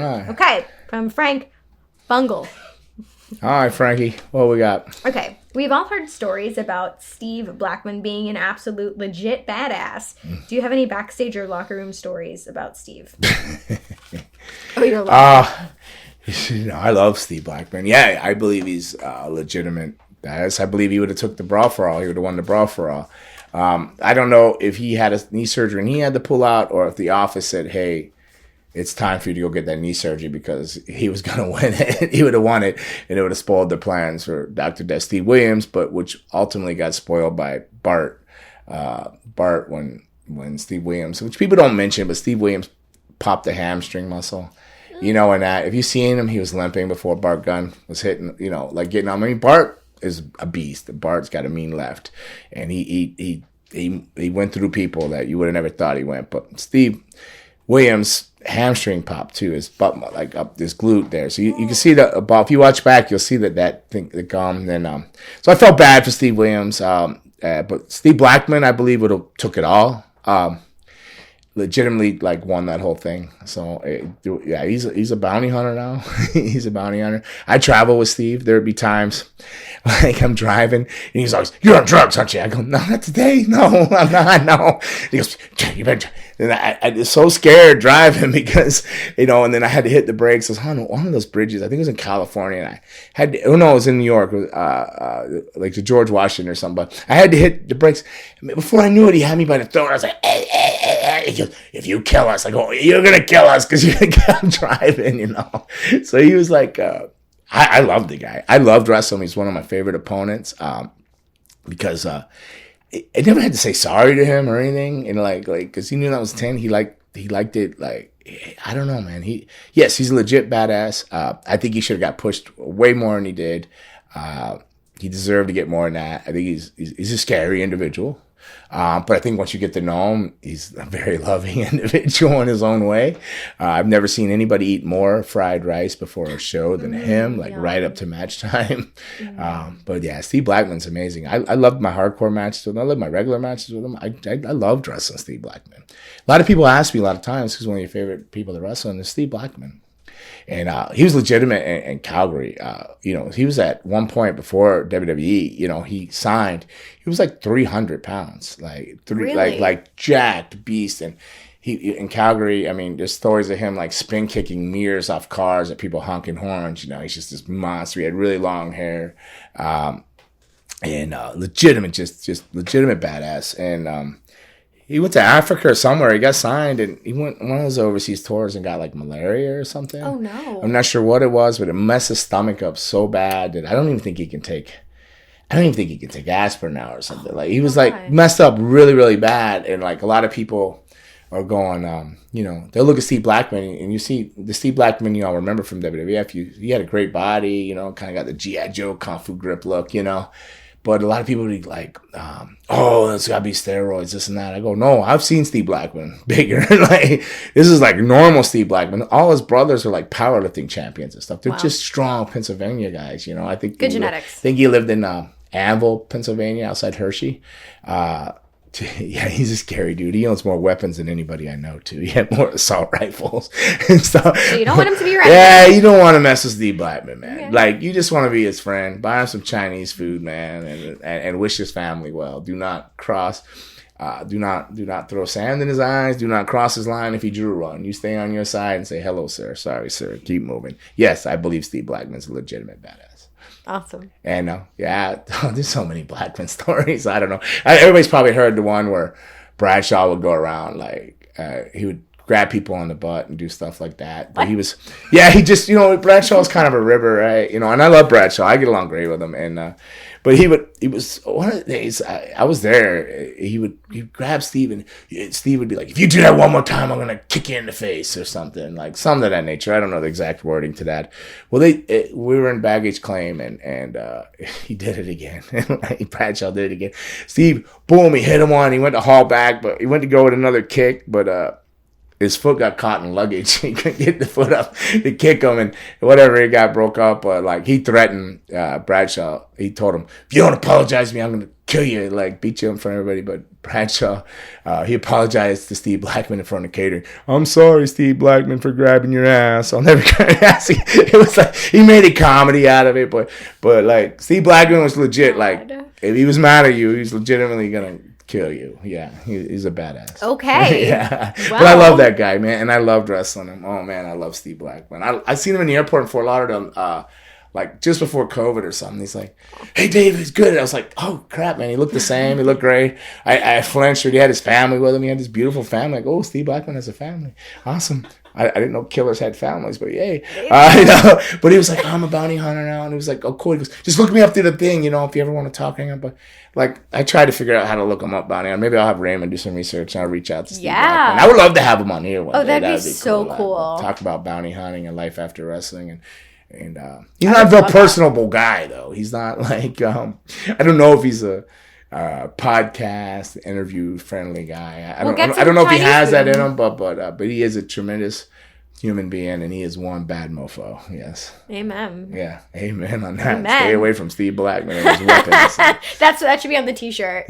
right. Okay, from Frank Bungle. All right, Frankie, what we got? Okay, we've all heard stories about Steve Blackman being an absolute legit badass. Do you have any backstage or locker room stories about Steve? Oh, you're laughing. I love Steve Blackman. Yeah, I believe he's legitimate badass. I believe he would have took the brawl for all. He would have won the brawl for all. I don't know if he had a knee surgery and he had to pull out, or if the office said, "Hey, it's time for you to go get that knee surgery," because he was going to win it. He would have won it, and it would have spoiled the plans for Dr. Death Steve Williams, but which ultimately got spoiled by Bart. Bart when Steve Williams, which people don't mention, but Steve Williams popped the hamstring muscle. You know, and that if you seen him, he was limping before Bart Gunn was hitting. You know, like getting on. I mean, Bart is a beast. Bart's got a mean left, and he went through people that you would have never thought he went. But Steve Williams hamstring pop too, his butt, like up this glute there. So you can see that if you watch back, you'll see that thing that gone. Then so I felt bad for Steve Williams, but Steve Blackman, I believe, would have took it all. Legitimately like won that whole thing. So yeah, he's a bounty hunter now. He's a bounty hunter. I travel with Steve. There'd be times like I'm driving and he's always, "You're on drugs, aren't you?" I go, "No, not today. No, I'm not. No." He goes, "You better." And I was so scared driving because, and then I had to hit the brakes. I was on one of those bridges. I think it was in California. And I had to, it was in New York, like the George Washington or something. But I had to hit the brakes. Before I knew it, he had me by the throat. I was like, "Hey, hey, hey, hey." He goes, "If you kill us," I go, "You're going to kill us because you're going to keep driving, So he was like, I loved the guy. I loved wrestling. He's one of my favorite opponents because I never had to say sorry to him or anything, and like because he knew that was 10. He liked it. Like, I don't know, man. He's a legit badass. I think he should have got pushed way more than he did. He deserved to get more than that. I think he's a scary individual. But I think once you get to know him, he's a very loving individual in his own way. I've never seen anybody eat more fried rice before a show than him, like right up to match time. But yeah, Steve Blackman's amazing. I loved my hardcore matches with him. I loved my regular matches with him. I loved wrestling Steve Blackman. A lot of people ask me a lot of times who's one of your favorite people to wrestle, and it's Steve Blackman. And he was legitimate in Calgary. He was at one point before WWE. He signed. He was like 300 pounds, like jacked beast. And he in Calgary. I mean, there's stories of him like spin kicking mirrors off cars at people honking horns. He's just this monster. He had really long hair, and legitimate, just legitimate badass. And he went to Africa or somewhere. He got signed, and he went on one of those overseas tours and got like malaria or something. Oh no! I'm not sure what it was, but it messed his stomach up so bad that I don't even think he can take aspirin now or something. Like he was like messed up really, really bad, and like a lot of people are going, they'll look at Steve Blackman, and you see the Steve Blackman remember from WWF. He had a great body, kind of got the G.I. Joe Kung Fu grip look, But a lot of people would be like, it's got to be steroids, this and that. I go, no, I've seen Steve Blackman bigger. Like, this is like normal Steve Blackman. All his brothers are like powerlifting champions and stuff. They're just strong Pennsylvania guys, I think good genetics. I think he lived in Anvil, Pennsylvania, outside Hershey. Yeah, he's a scary dude. He owns more weapons than anybody I know, too. He had more assault rifles and stuff. So you don't want him to be right. Yeah, you don't want to mess with Steve Blackman, man. Okay. Like, you just want to be his friend. Buy him some Chinese food, man, and wish his family well. Do not cross. Do not throw sand in his eyes. Do not cross his line if he drew one. You stay on your side and say, "Hello, sir. Sorry, sir. Keep moving." Yes, I believe Steve Blackman's a legitimate badass. Awesome. And there's so many Blackman stories. I don't know. Everybody's probably heard the one where Bradshaw would go around like he would grab people on the butt and do stuff like that. But he Bradshaw's kind of a river, right? And I love Bradshaw. I get along great with him. And but he was one of the days I was there. He'd grab Steve, and Steve would be like, "If you do that one more time, I'm gonna kick you in the face," or something like something of that nature. I don't know the exact wording to that. Well, we were in baggage claim, and he did it again. Bradshaw did it again. Steve, boom, he hit him one. He went to haul back, but he went to go with another kick, but his foot got caught in luggage. He couldn't get the foot up to kick him, and whatever, it got broke up. But like he threatened Bradshaw. He told him, "If you don't apologize to me, I'm gonna kill you, like beat you in front of everybody. But Bradshaw, he apologized to Steve Blackman in front of catering. I'm sorry, Steve Blackman, for grabbing your ass. I'll never ask you. It was like he made a comedy out of it, but like Steve Blackman was legit. Like if he was mad at you, he was legitimately gonna kill you. Yeah, he's a badass. Okay. Yeah, wow. But I love that guy, man, and I loved wrestling him. Oh man, I love Steve Blackman. I seen him in the airport in Fort Lauderdale. Like just before COVID or something, he's like, "Hey, Dave, he's good." And I was like, "Oh crap, man! He looked the same. He looked great." I flinched. He had his family with him. He had this beautiful family. Like, oh, Steve Blackman has a family. Awesome. I didn't know killers had families, but yay. But he was like, I'm a bounty hunter now, and he was like, oh, cool. He goes, just look me up through the thing, if you ever want to talk, hang up. But like, I tried to figure out how to look him up, bounty hunter. Maybe I'll have Raymond do some research, and I'll reach out to Steve Blackman. I would love to have him on here one day. That'd be so cool. Talk about bounty hunting and life after wrestling, and he's not a very personable guy, though. He's not like I don't know if he's a podcast interview friendly guy. I don't know if he has that in him, but he is a tremendous human being, and he is one bad mofo. Yes. Amen. Yeah. Amen on that. Amen. Stay away from Steve Blackman and his weapons. That should be on the t-shirt.